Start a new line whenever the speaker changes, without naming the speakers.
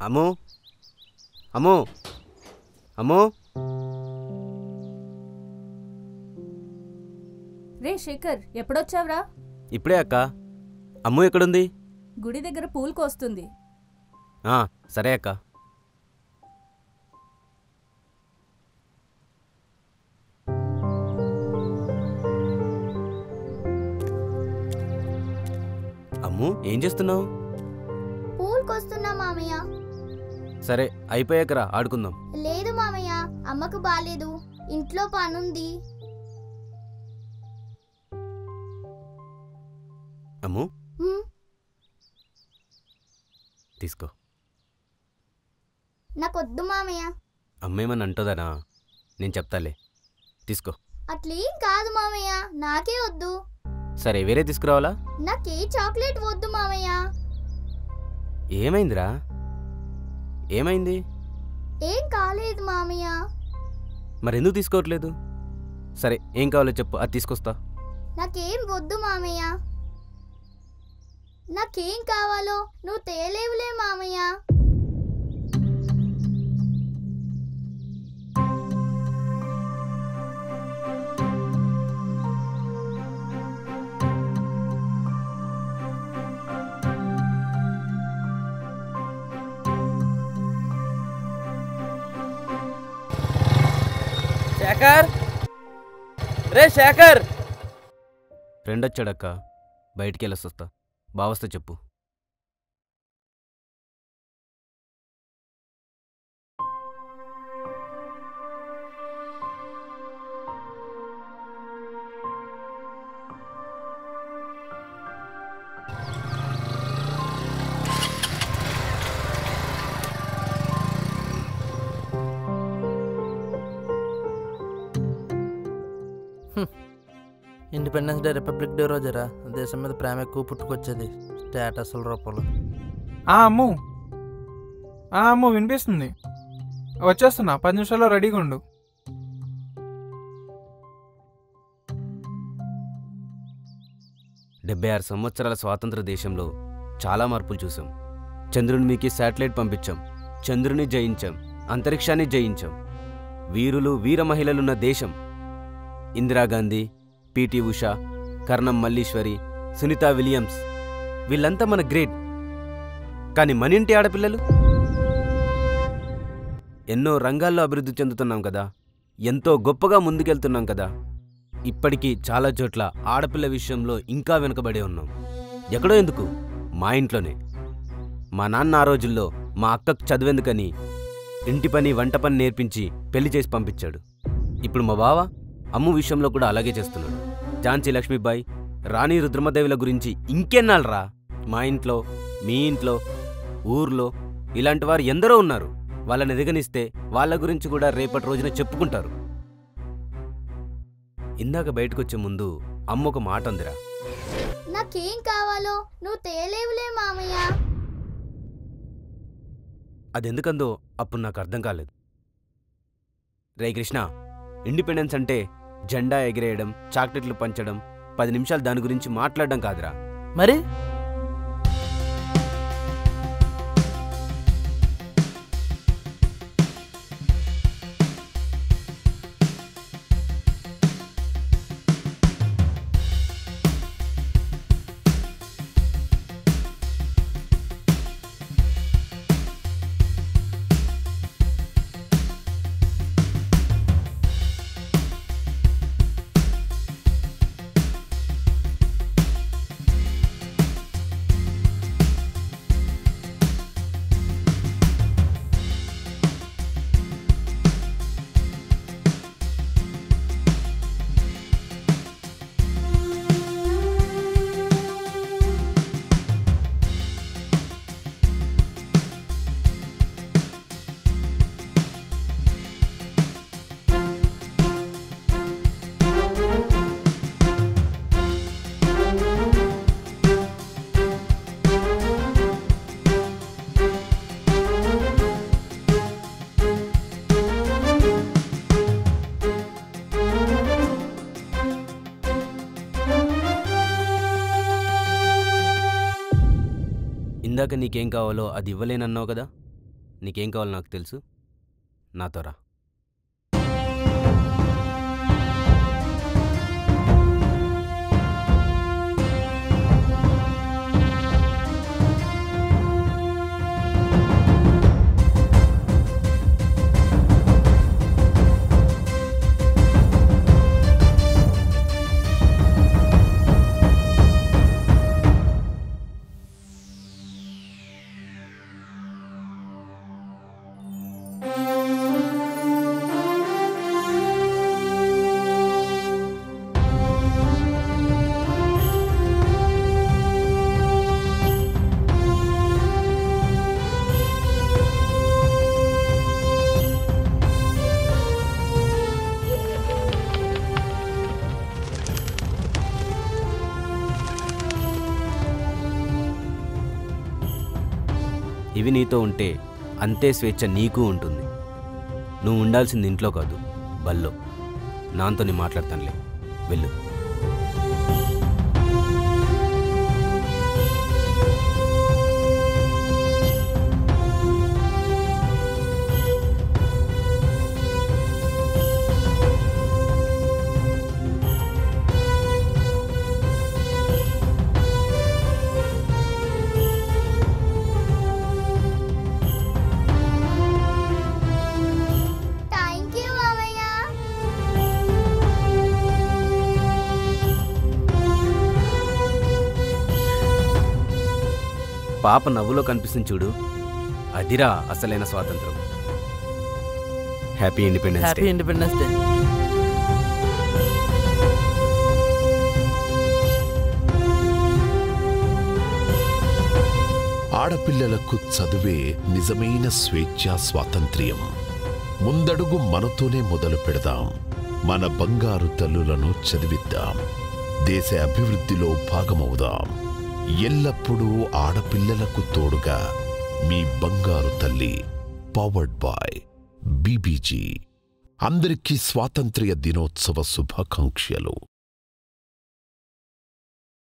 అమ్మో అమ్మో అమ్మో
రే శేఖర్, ఎప్పుడొచ్చావురా?
ఇప్పుడే అక్క. అమ్ము ఎక్కడుంది?
గుడి దగ్గర పూలు కోస్తుంది.
సరే అక్క. అమ్ము ఏం చేస్తున్నావు?
పూలు కోస్తున్నా మామయ్య.
సరే అయిపోయాకరా ఆడుకుందాం.
లేదు మామయ్య, అమ్మకు బాలేదు, ఇంట్లో పనుంది.
అమ్ము తీసుకో.
నాకొద్దు మామయ్య.
అమ్మేమని అంటుందనా? నేను చెప్తాలే, తీసుకో.
అట్లేం కాదు మామయ్య, నాకే వద్దు.
సరే వేరే తీసుకురావాలా?
నాకే చాక్లెట్ వద్దు మామయ్య.
ఏమైందిరా? ఏమైంది?
ఏం కాలేదు మామయ్య.
మరెందుకు తీసుకోవట్లేదు? సరే ఏం కావాలో చెప్పు, అది తీసుకొస్తా.
నాకేం వద్దు మామయ్య. నాకేం కావాలో నువ్వు తేలేవులే మామయ్య.
శేఖర్, రే శేఖర్.
ఫ్రెండ్ వచ్చాడక్క, బయటికి వెళ్ళొస్తా. బావస్తే చెప్పు.
ఇండిపెండెన్స్ డే, రిపబ్లిక్ డే రోజురా దేశం మీద ప్రేమ ఎక్కువ పుట్టుకొచ్చేది స్టేటస్ల రూపంలో.
అమ్ము అమ్ము వినిపిస్తుంది. వచ్చేస్తున్నా, 10 నిమిషాల్లో రెడీగా ఉండు.
డెబ్బై 6 సంవత్సరాల స్వాతంత్ర దేశంలో చాలా మార్పులు చూసాం. చంద్రుని మీకి శాటిలైట్ పంపించాం, చంద్రుని జయించాం, అంతరిక్షాన్ని జయించాం. వీరులు వీర మహిళలున్న దేశం. ఇందిరాగాంధీ, పిటి ఉషా, కర్ణం మల్లీశ్వరి, సునీతా విలియమ్స్, వీళ్ళంతా మన గ్రేట్. కానీ మన ఇంటి ఆడపిల్లలు ఎన్నో రంగాల్లో అభివృద్ధి చెందుతున్నాం కదా, ఎంతో గొప్పగా ముందుకెళ్తున్నాం కదా. ఇప్పటికీ చాలా చోట్ల ఆడపిల్ల విషయంలో ఇంకా వెనుకబడే ఉన్నాం. ఎక్కడో ఎందుకు, మా ఇంట్లోనే. మా నాన్న ఆ రోజుల్లో మా అక్కకు చదివేందుకని ఇంటి పని వంట పని నేర్పించి పెళ్లి చేసి పంపించాడు. ఇప్పుడు మా బావ అమ్ము విషయంలో కూడా అలాగే చేస్తున్నాడు. ఝాన్సీ లక్ష్మీబాయి, రాణి రుద్రమదేవిల గురించి ఇంకెన్నాళ్ళరా? మా ఇంట్లో, మీ ఇంట్లో, ఊర్లో ఇలాంటి వారు ఎందరో ఉన్నారు. వాళ్ళని ఎదగనిస్తే వాళ్ళ గురించి కూడా రేపటి రోజున చెప్పుకుంటారు. ఇందాక బయటకొచ్చే ముందు అమ్మ ఒక మాట అందిరా.
నాకేం కావాలో నువ్వు తేలేవులే మామయ్య.
అదెందుకందో అప్పుడు నాకు అర్థం కాలేదు. రే కృష్ణ, ఇండిపెండెన్స్ అంటే జెండా ఎగిరేయడం, చాక్లెట్లు పంచడం, 10 నిమిషాలు దాని గురించి మాట్లాడడం కాదురా.
మరి
ఇందాక నీకేం కావాలో అది ఇవ్వలేనన్నావు కదా, నీకేం కావాలో నాకు తెలుసు, నాతో రా. ఇవి నీతో ఉంటే అంతే స్వేచ్ఛ నీకు ఉంటుంది. నువ్వు ఉండాల్సింది ఇంట్లో కాదు, బల్లో. నాతో నీ మాట్లాడతానులే, వెళ్ళు.
థ్యాంక్ యూ మామయ్య.
పాప నవ్వులో కనిపిస్తుంది చూడు, అదిరా అసలైన స్వాతంత్రం. Happy independence
happy
day.
Independence day.
ఆడపిల్లలకు చదువే నిజమైన స్వేచ్ఛా స్వాతంత్ర్యం. ముందడుగు మనతోనే మొదలు పెడదాం. మన బంగారు తల్లులను చదివిద్దాం. దేశ అభివృద్ధిలో భాగమవుదాం. ఎల్లప్పుడూ ఆడపిల్లలకు తోడుగా మీ బంగారు తల్లి. Powered by BBG. అందరికీ స్వాతంత్ర్య దినోత్సవ శుభాకాంక్షలు.